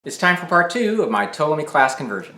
It's time for part 2 of my Ptolemy class conversion.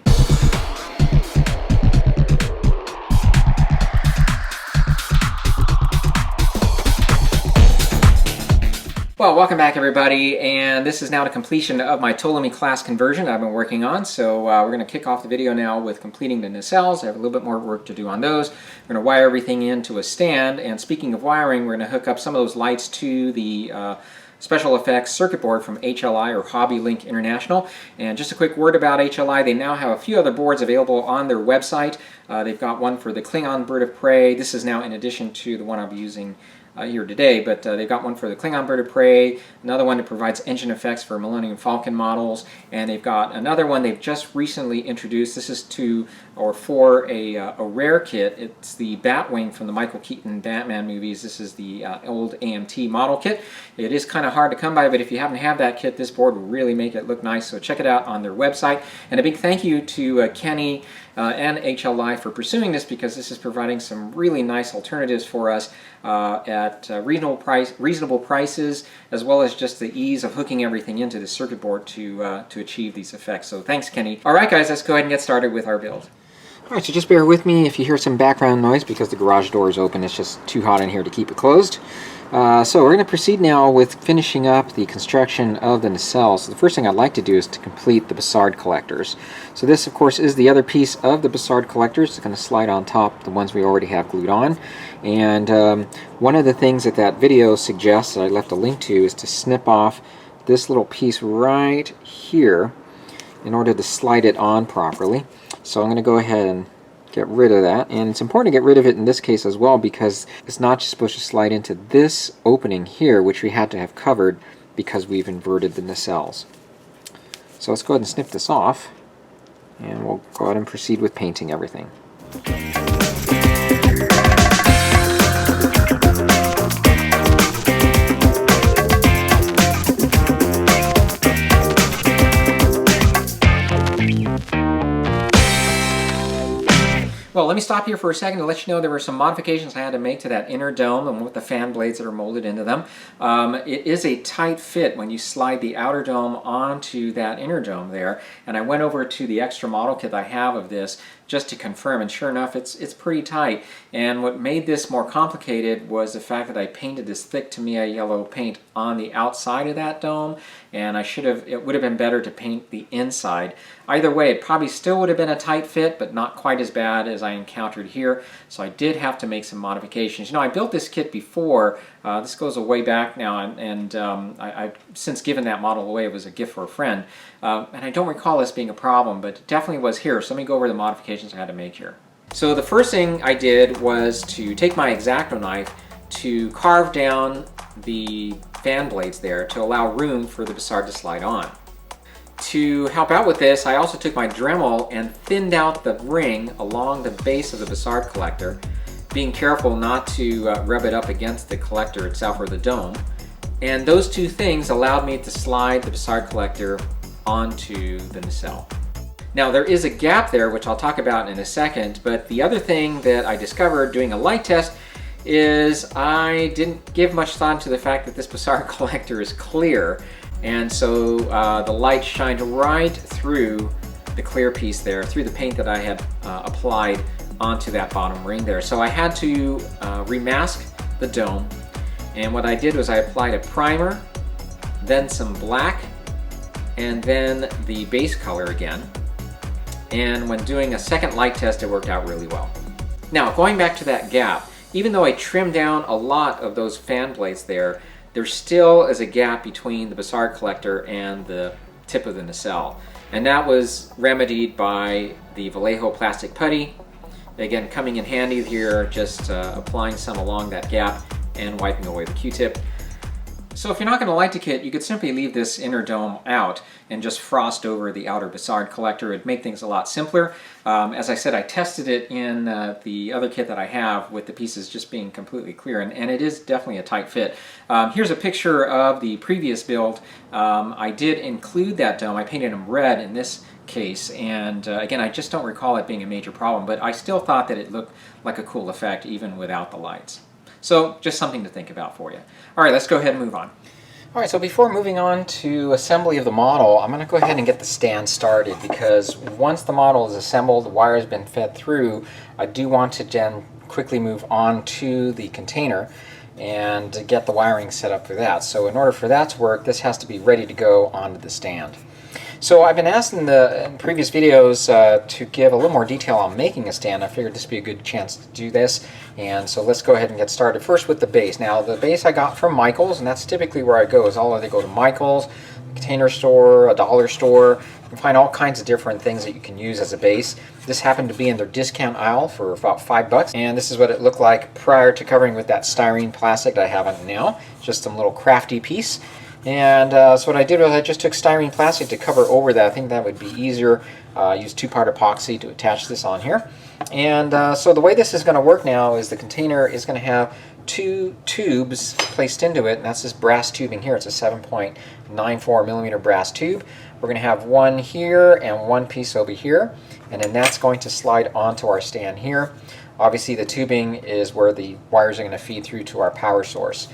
Well, welcome back everybody, and this is now the completion of my Ptolemy class conversion I've been working on. So we're going to kick off the video now with completing the nacelles. I have a little bit more work to do on those. We're going to wire everything into a stand, and speaking of wiring, we're going to hook up some of those lights to the special effects circuit board from HLI, or Hobby Link International. And just a quick word about HLI, they now have a few other boards available on their website. They've got one for the Klingon Bird of Prey. This is now in addition to the one I'll be using here today, but they've got one for the Klingon Bird of Prey, another one that provides engine effects for Millennium Falcon models, and they've got another one they've just recently introduced. This is for a rare kit. It's the Batwing from the Michael Keaton Batman movies. This is the old AMT model kit. It is kind of hard to come by, but if you happen to have that kit, this board will really make it look nice, so check it out on their website. And a big thank you to Kenny and HLI for pursuing this, because this is providing some really nice alternatives for us at reasonable prices, as well as just the ease of hooking everything into the circuit board to achieve these effects. So thanks, Kenny. All right, guys, let's go ahead and get started with our build. All right, so just bear with me if you hear some background noise because the garage door is open. It's just too hot in here to keep it closed. So we're going to proceed now with finishing up the construction of the nacelles. So the first thing I'd like to do is to complete the Bussard collectors. So this, of course, is the other piece of the Bussard collectors. It's going to slide on top the ones we already have glued on. And one of the things that video suggests, that I left a link to, is to snip off this little piece right here in order to slide it on properly. So I'm going to go ahead and get rid of that, and it's important to get rid of it in this case as well, because it's not just supposed to slide into this opening here, which we had to have covered because we've inverted the nacelles. So let's go ahead and snip this off, and we'll go ahead and proceed with painting everything. Well, let me stop here for a second to let you know there were some modifications I had to make to that inner dome and with the fan blades that are molded into them. It is a tight fit when you slide the outer dome onto that inner dome there, and I went over to the extra model kit I have of this just to confirm, and sure enough, it's pretty tight. And what made this more complicated was the fact that I painted this thick Tamiya yellow paint on the outside of that dome, and it would have been better to paint the inside. Either way, it probably still would have been a tight fit, but not quite as bad as I encountered here, so I did have to make some modifications. You know, I built this kit before. This goes a way back now, and I've since given that model away. It was a gift for a friend, and I don't recall this being a problem, but it definitely was here. So let me go over the modifications I had to make here. So the first thing I did was to take my X-Acto knife to carve down the fan blades there to allow room for the Bussard to slide on. To help out with this, I also took my Dremel and thinned out the ring along the base of the Bussard collector, being careful not to rub it up against the collector itself or the dome. And those two things allowed me to slide the Bussard collector onto the nacelle. Now there is a gap there, which I'll talk about in a second, but the other thing that I discovered doing a light test is I didn't give much thought to the fact that this Bussard collector is clear, and so the light shined right through the clear piece there, through the paint that I had applied onto that bottom ring there. So I had to remask the dome, and what I did was I applied a primer, then some black, and then the base color again. And when doing a second light test, it worked out really well. Now, going back to that gap, even though I trimmed down a lot of those fan blades there still is a gap between the Bussard collector and the tip of the nacelle. And that was remedied by the Vallejo plastic putty. Again, coming in handy here, just applying some along that gap and wiping away the Q-tip. So if you're not going to light the kit, you could simply leave this inner dome out and just frost over the outer Bussard collector. It'd make things a lot simpler. As I said, I tested it in the other kit that I have with the pieces just being completely clear, and it is definitely a tight fit. Here's a picture of the previous build. I did include that dome. I painted them red in this case, and again, I just don't recall it being a major problem, but I still thought that it looked like a cool effect even without the lights. So just something to think about for you. All right, let's go ahead and move on. Alright, so before moving on to assembly of the model, I'm going to go ahead and get the stand started, because once the model is assembled, the wire has been fed through, I do want to then quickly move on to the container and get the wiring set up for that. So in order for that to work, this has to be ready to go onto the stand. So I've been asked in previous videos to give a little more detail on making a stand. I figured this would be a good chance to do this, and so let's go ahead and get started. First with the base. Now the base I got from Michael's, and that's typically where I go. I'll either go to Michael's, a Container Store, a dollar store. You can find all kinds of different things that you can use as a base. This happened to be in their discount aisle for about $5, and this is what it looked like prior to covering with that styrene plastic that I have on it now. Just some little crafty piece. And so what I did was I just took styrene plastic to cover over that. I think that would be easier. Use two-part epoxy to attach this on here. And so the way this is going to work now is the container is going to have two tubes placed into it, and that's this brass tubing here. It's a 7.94 millimeter brass tube. We're going to have one here and one piece over here, and then that's going to slide onto our stand here. Obviously the tubing is where the wires are going to feed through to our power source.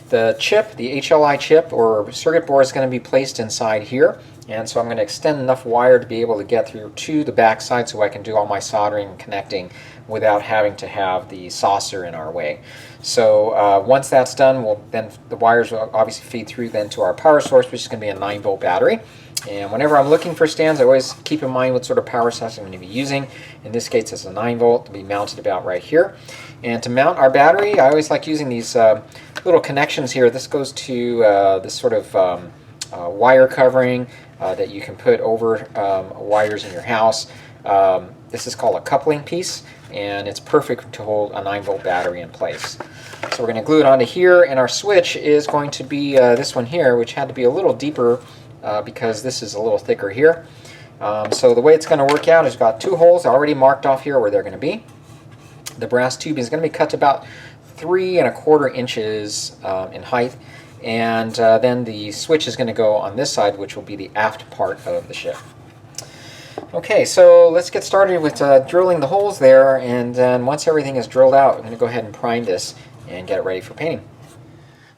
The chip, the HLI chip or circuit board, is going to be placed inside here, and so I'm going to extend enough wire to be able to get through to the back side so I can do all my soldering and connecting without having to have the saucer in our way. So once that's done, then the wires will obviously feed through then to our power source, which is going to be a 9-volt battery. And whenever I'm looking for stands, I always keep in mind what sort of power source I'm going to be using. In this case, it's a 9-volt to be mounted about right here. And to mount our battery, I always like using these little connections here. This goes to this sort of wire covering that you can put over wires in your house. This is called a coupling piece, and it's perfect to hold a 9-volt battery in place. So we're going to glue it onto here, and our switch is going to be this one here, which had to be a little deeper because this is a little thicker here. So the way it's going to work out is we've got two holes already marked off here where they're going to be. The brass tube is going to be cut to about 3¼ inches in height, and then the switch is going to go on this side, which will be the aft part of the ship. Okay, so let's get started with drilling the holes there, and then once everything is drilled out, we're going to go ahead and prime this and get it ready for painting.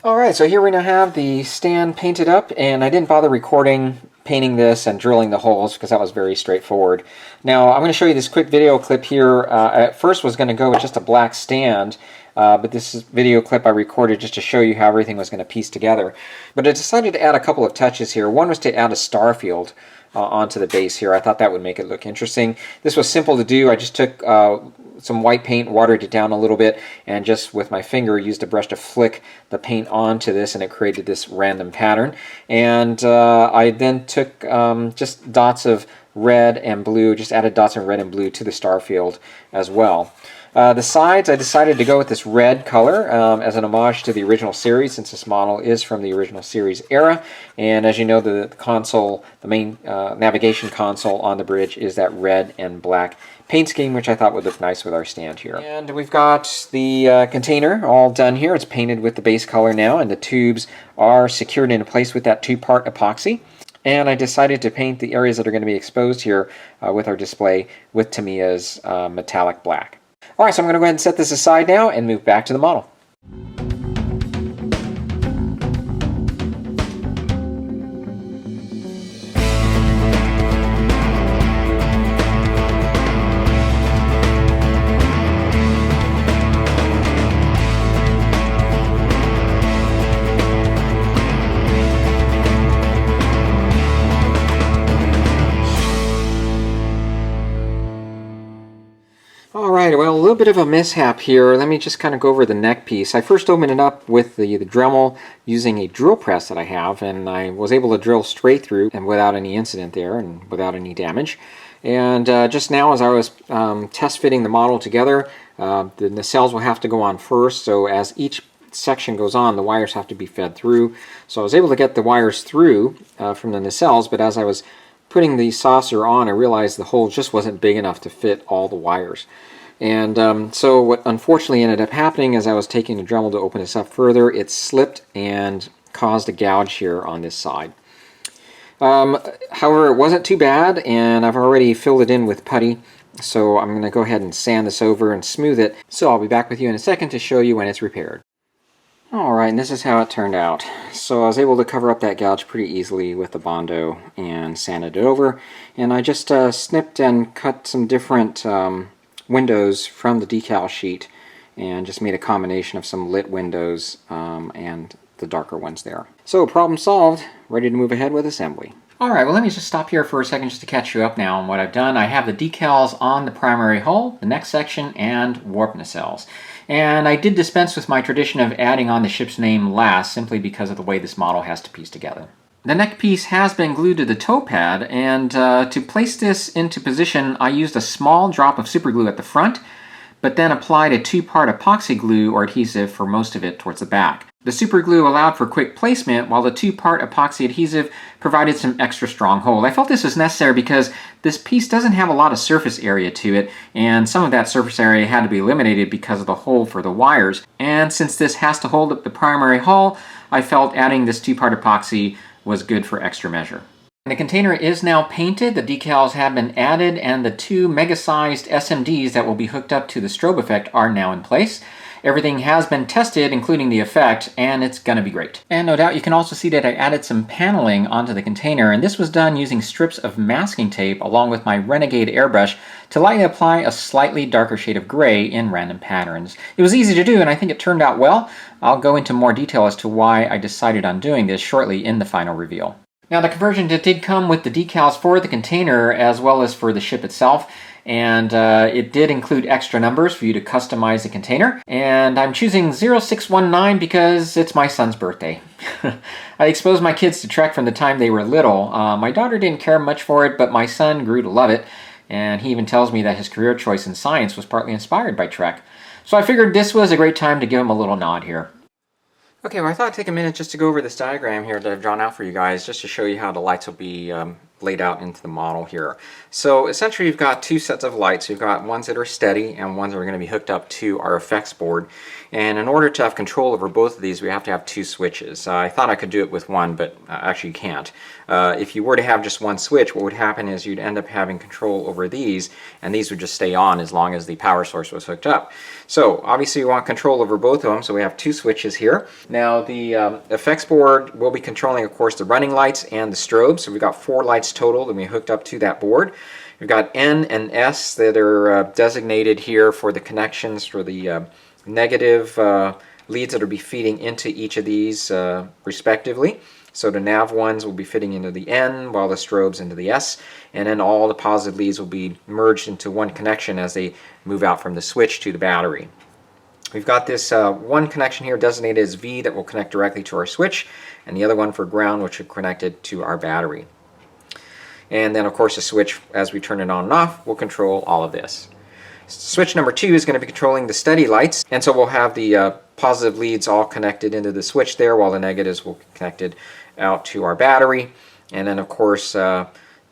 Alright, so here we now have the stand painted up, and I didn't bother recording painting this and drilling the holes because that was very straightforward. Now I'm going to show you this quick video clip here. At first was going to go with just a black stand, but this video clip I recorded just to show you how everything was going to piece together. But I decided to add a couple of touches here. One was to add a star field onto the base here. I thought that would make it look interesting. This was simple to do. I just took some white paint, watered it down a little bit, and just with my finger used a brush to flick the paint onto this, and it created this random pattern. And I then took just dots of red and blue, just added dots of red and blue to the star field as well. The sides, I decided to go with this red color as an homage to the original series, since this model is from the original series era. And as you know, the console, the main navigation console on the bridge is that red and black paint scheme, which I thought would look nice with our stand here. And we've got the container all done here. It's painted with the base color now, and the tubes are secured into place with that two-part epoxy. And I decided to paint the areas that are going to be exposed here with our display with Tamiya's metallic black. Alright, so I'm going to go ahead and set this aside now and move back to the model. Alright, well, a little bit of a mishap here. Let me just kind of go over the neck piece. I first opened it up with the Dremel using a drill press that I have, and I was able to drill straight through and without any incident there and without any damage. And just now, as I was test fitting the model together, the nacelles will have to go on first, so as each section goes on, the wires have to be fed through. So I was able to get the wires through from the nacelles, but as I was putting the saucer on, I realized the hole just wasn't big enough to fit all the wires. And so what unfortunately ended up happening as I was taking the Dremel to open this up further, it slipped and caused a gouge here on this side. However, it wasn't too bad, and I've already filled it in with putty, so I'm going to go ahead and sand this over and smooth it. So I'll be back with you in a second to show you when it's repaired. Alright, and this is how it turned out. So I was able to cover up that gouge pretty easily with the Bondo and sanded it over. And I just snipped and cut some different windows from the decal sheet and just made a combination of some lit windows and the darker ones there. So problem solved, ready to move ahead with assembly. Alright, well let me just stop here for a second just to catch you up now on what I've done. I have the decals on the primary hull, the neck section, and warp nacelles. And I did dispense with my tradition of adding on the ship's name last, simply because of the way this model has to piece together. The neck piece has been glued to the toe pad, and to place this into position, I used a small drop of super glue at the front, but then applied a two-part epoxy glue or adhesive for most of it towards the back. The super glue allowed for quick placement, while the two-part epoxy adhesive provided some extra strong hold. I felt this was necessary because this piece doesn't have a lot of surface area to it, and some of that surface area had to be eliminated because of the hole for the wires. And since this has to hold up the primary hull, I felt adding this two-part epoxy was good for extra measure. The container is now painted, the decals have been added, and the two mega-sized SMDs that will be hooked up to the strobe effect are now in place. Everything has been tested, including the effect, and it's gonna be great. And no doubt you can also see that I added some paneling onto the container, and this was done using strips of masking tape along with my Renegade airbrush to lightly apply a slightly darker shade of gray in random patterns. It was easy to do, and I think it turned out well. I'll go into more detail as to why I decided on doing this shortly in the final reveal. Now the conversion did come with the decals for the container as well as for the ship itself, and it did include extra numbers for you to customize the container. And I'm choosing 0619 because it's my son's birthday. I exposed my kids to Trek from the time they were little. My daughter didn't care much for it, but my son grew to love it, and he even tells me that his career choice in science was partly inspired by Trek. So I figured this was a great time to give him a little nod here. Okay, well I thought I'd take a minute just to go over this diagram here that I've drawn out for you guys, just to show you how the lights will be laid out into the model here. So essentially you've got two sets of lights. You've got ones that are steady and ones that are going to be hooked up to our effects board. And in order to have control over both of these, we have to have two switches. I thought I could do it with one, but actually you can't. If you were to have just one switch, what would happen is you'd end up having control over these, and these would just stay on as long as the power source was hooked up. So obviously we want control over both of them, so we have two switches here. Now the effects board will be controlling, of course, the running lights and the strobe. So we've got 4 lights total that we hooked up to that board. We've got N and S that are designated here for the connections for the negative leads that will be feeding into each of these respectively. So the nav ones will be fitting into the N while the strobes into the S, and then all the positive leads will be merged into one connection as they move out from the switch to the battery. We've got this one connection here designated as V that will connect directly to our switch, and the other one for ground, which will connect it to our battery. And then of course the switch, as we turn it on and off, will control all of this. Switch number 2 is going to be controlling the steady lights, and so we'll have the positive leads all connected into the switch there, while the negatives will be connected out to our battery. And then of course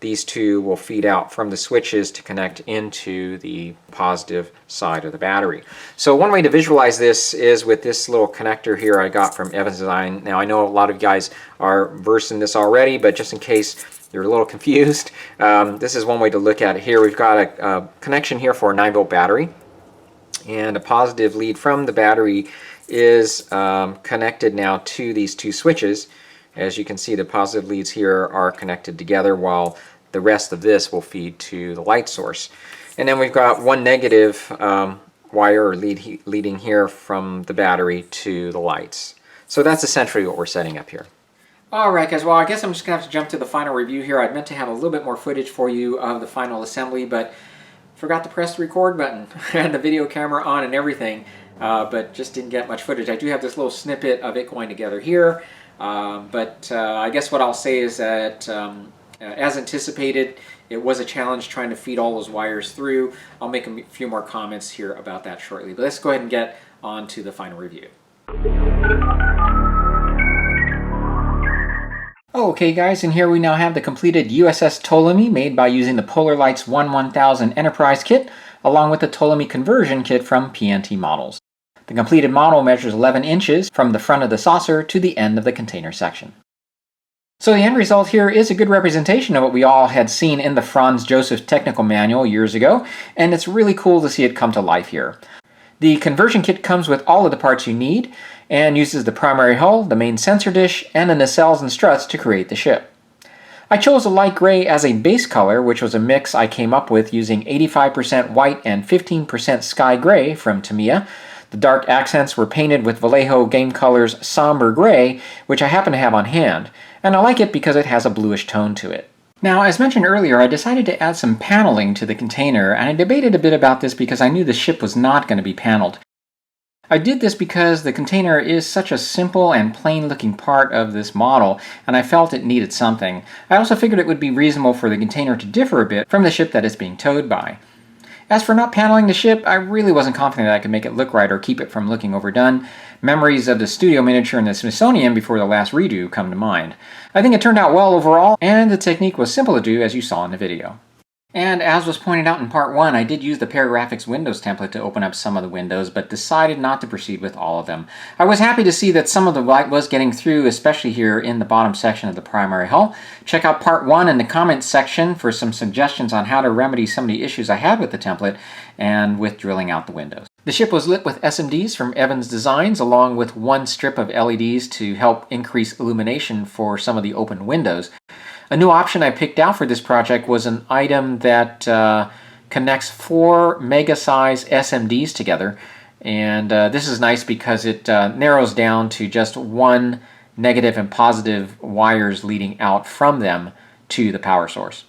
these two will feed out from the switches to connect into the positive side of the battery. So one way to visualize this is with this little connector here I got from Evans Design. Now I know a lot of you guys are versed in this already, but just in case you're a little confused, this is one way to look at it here. We've got a connection here for a 9-volt battery, and a positive lead from the battery is connected now to these two switches. As you can see, the positive leads here are connected together, while the rest of this will feed to the light source. And then we've got one negative wire or lead leading here from the battery to the lights. So that's essentially what we're setting up here. Alright guys, well I guess I'm just going to have to jump to the final review here. I meant to have a little bit more footage for you of the final assembly, but forgot to press the record button. I had the video camera on and everything, but just didn't get much footage. I do have this little snippet of it going together here, but I guess what I'll say is that as anticipated, it was a challenge trying to feed all those wires through. I'll make a few more comments here about that shortly, but let's go ahead and get on to the final review. Okay guys, and here we now have the completed USS Ptolemy, made by using the Polar Lights 1000 Enterprise kit, along with the Ptolemy conversion kit from PNT Models. The completed model measures 11 inches from the front of the saucer to the end of the container section. So the end result here is a good representation of what we all had seen in the Franz Josef technical manual years ago, and it's really cool to see it come to life here. The conversion kit comes with all of the parts you need, and uses the primary hull, the main sensor dish, and the nacelles and struts to create the ship. I chose a light gray as a base color, which was a mix I came up with using 85% white and 15% sky gray from Tamiya. The dark accents were painted with Vallejo Game Colors Somber Gray, which I happen to have on hand, and I like it because it has a bluish tone to it. Now, as mentioned earlier, I decided to add some paneling to the container, and I debated a bit about this because I knew the ship was not going to be paneled. I did this because the container is such a simple and plain looking part of this model, and I felt it needed something. I also figured it would be reasonable for the container to differ a bit from the ship that it's being towed by. As for not paneling the ship, I really wasn't confident that I could make it look right or keep it from looking overdone. Memories of the studio miniature in the Smithsonian before the last redo come to mind. I think it turned out well overall, and the technique was simple to do as you saw in the video. And as was pointed out in part 1, I did use the Paragraphics Windows template to open up some of the windows, but decided not to proceed with all of them. I was happy to see that some of the light was getting through, especially here in the bottom section of the primary hull. Check out part 1 in the comments section for some suggestions on how to remedy some of the issues I had with the template and with drilling out the windows. The ship was lit with SMDs from Evans Designs, along with one strip of LEDs to help increase illumination for some of the open windows. A new option I picked out for this project was an item that connects 4 mega sized SMDs together, and this is nice because it narrows down to just one negative and positive wires leading out from them to the power source.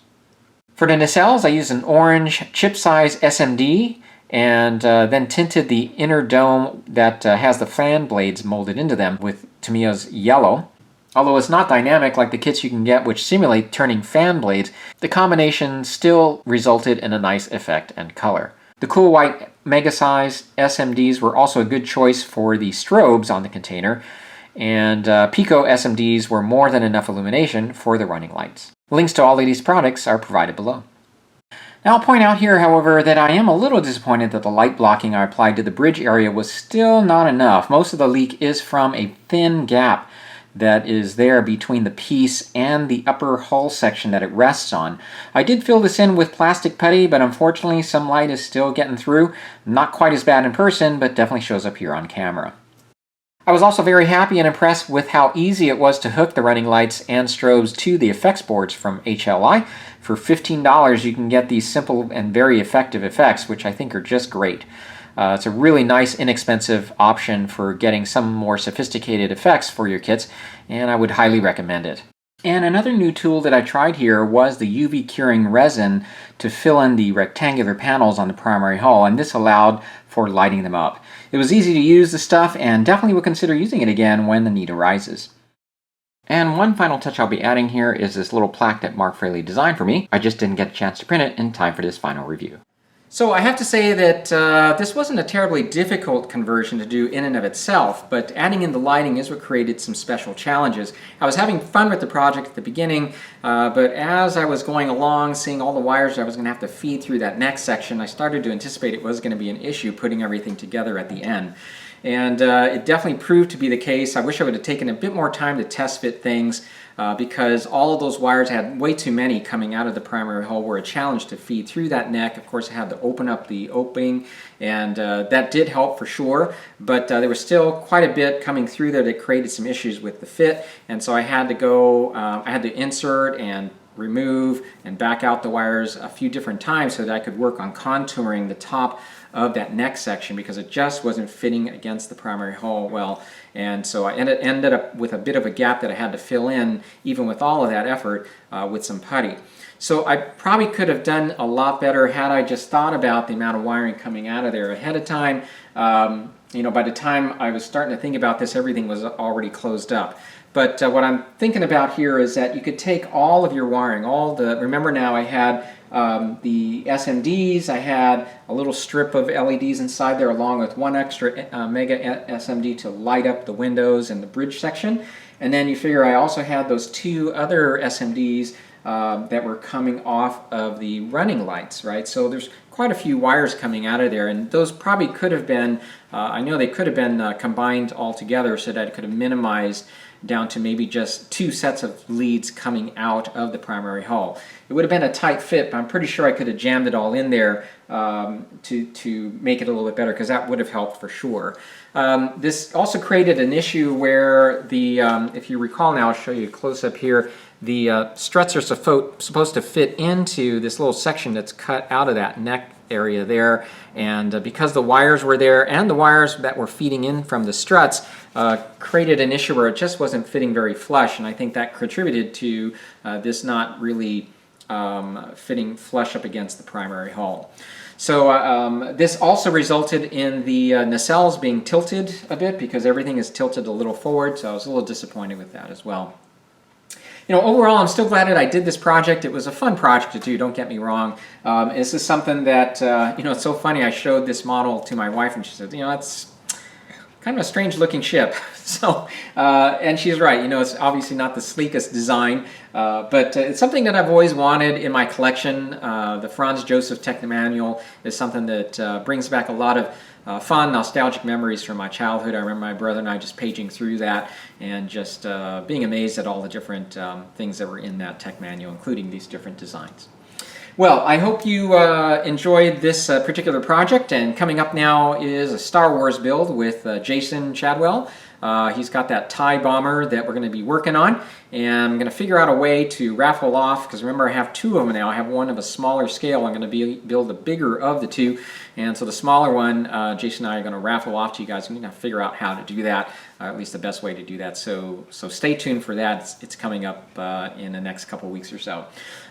For the nacelles, I used an orange chip size SMD and then tinted the inner dome that has the fan blades molded into them with Tamiya's yellow. Although it's not dynamic like the kits you can get which simulate turning fan blades, the combination still resulted in a nice effect and color. The cool white mega-sized SMDs were also a good choice for the strobes on the container, and PICO SMDs were more than enough illumination for the running lights. Links to all of these products are provided below. Now I'll point out here, however, that I am a little disappointed that the light blocking I applied to the bridge area was still not enough. Most of the leak is from a thin gap that is there between the piece and the upper hull section that it rests on. I did fill this in with plastic putty, but unfortunately some light is still getting through. Not quite as bad in person, but definitely shows up here on camera. I was also very happy and impressed with how easy it was to hook the running lights and strobes to the effects boards from HLI. For $15 you can get these simple and very effective effects, which I think are just great. It's a really nice, inexpensive option for getting some more sophisticated effects for your kits, and I would highly recommend it. And another new tool that I tried here was the UV curing resin to fill in the rectangular panels on the primary hull, and this allowed for lighting them up. It was easy to use the stuff, and definitely would consider using it again when the need arises. And one final touch I'll be adding here is this little plaque that Mark Fraley designed for me. I just didn't get a chance to print it in time for this final review. So I have to say that this wasn't a terribly difficult conversion to do in and of itself, but adding in the lighting is what created some special challenges. I was having fun with the project at the beginning, but as I was going along, seeing all the wires I was going to have to feed through that next section, I started to anticipate it was going to be an issue putting everything together at the end. And it definitely proved to be the case. I wish I would have taken a bit more time to test fit things because all of those wires had way too many coming out of the primary hull, were a challenge to feed through that neck. Of course, I had to open up the opening, and that did help for sure, but there was still quite a bit coming through there that created some issues with the fit, and so I had to go, I had to insert and remove and back out the wires a few different times so that I could work on contouring the top of that neck section because it just wasn't fitting against the primary hull well, and so I ended up with a bit of a gap that I had to fill in even with all of that effort with some putty. So I probably could have done a lot better had I just thought about the amount of wiring coming out of there ahead of time. You know, by the time I was starting to think about this, everything was already closed up. But what I'm thinking about here is that you could take all of your wiring, remember now I had the SMDs, I had a little strip of LEDs inside there along with one extra mega SMD to light up the windows and the bridge section. And then you figure I also had those 2 other SMDs that were coming off of the running lights, right? So there's quite a few wires coming out of there, and those probably could have been, I know they could have been combined all together so that I could have minimized down to maybe just 2 sets of leads coming out of the primary hull. It would have been a tight fit, but I'm pretty sure I could have jammed it all in there to make it a little bit better, because that would have helped for sure. This also created an issue where the, if you recall now, I'll show you a close-up here, the struts are supposed to fit into this little section that's cut out of that neck area there, and because the wires were there and the wires that were feeding in from the struts created an issue where it just wasn't fitting very flush, and I think that contributed to this not really fitting flush up against the primary hull. So this also resulted in the nacelles being tilted a bit, because everything is tilted a little forward, so I was a little disappointed with that as well. You know, overall, I'm still glad that I did this project. It was a fun project to do, don't get me wrong. This is something that, you know, it's so funny. I showed this model to my wife, and she said, you know, it's kind of a strange looking ship. So, and she's right, you know, it's obviously not the sleekest design, but it's something that I've always wanted in my collection. The Franz Josef Tech Manual is something that brings back a lot of fond, nostalgic memories from my childhood. I remember my brother and I just paging through that and just being amazed at all the different things that were in that tech manual, including these different designs. Well, I hope you enjoyed this particular project, and coming up now is a Star Wars build with Jason Chadwell. He's got that TIE bomber that we're going to be working on, and I'm going to figure out a way to raffle off, because remember I have 2 of them now. I have one of a smaller scale. I'm going to build the bigger of the 2, and so the smaller one, Jason and I are going to raffle off to you guys. I'm going to figure out how to do that, at least the best way to do that. So stay tuned for that. It's coming up in the next couple weeks or so.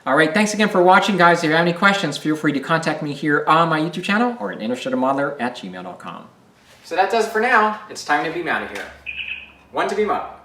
All right, thanks again for watching, guys. If you have any questions, feel free to contact me here on my YouTube channel or at InterstellarModeler@gmail.com. So that does it for now. It's time to beam out of here. One to beam up.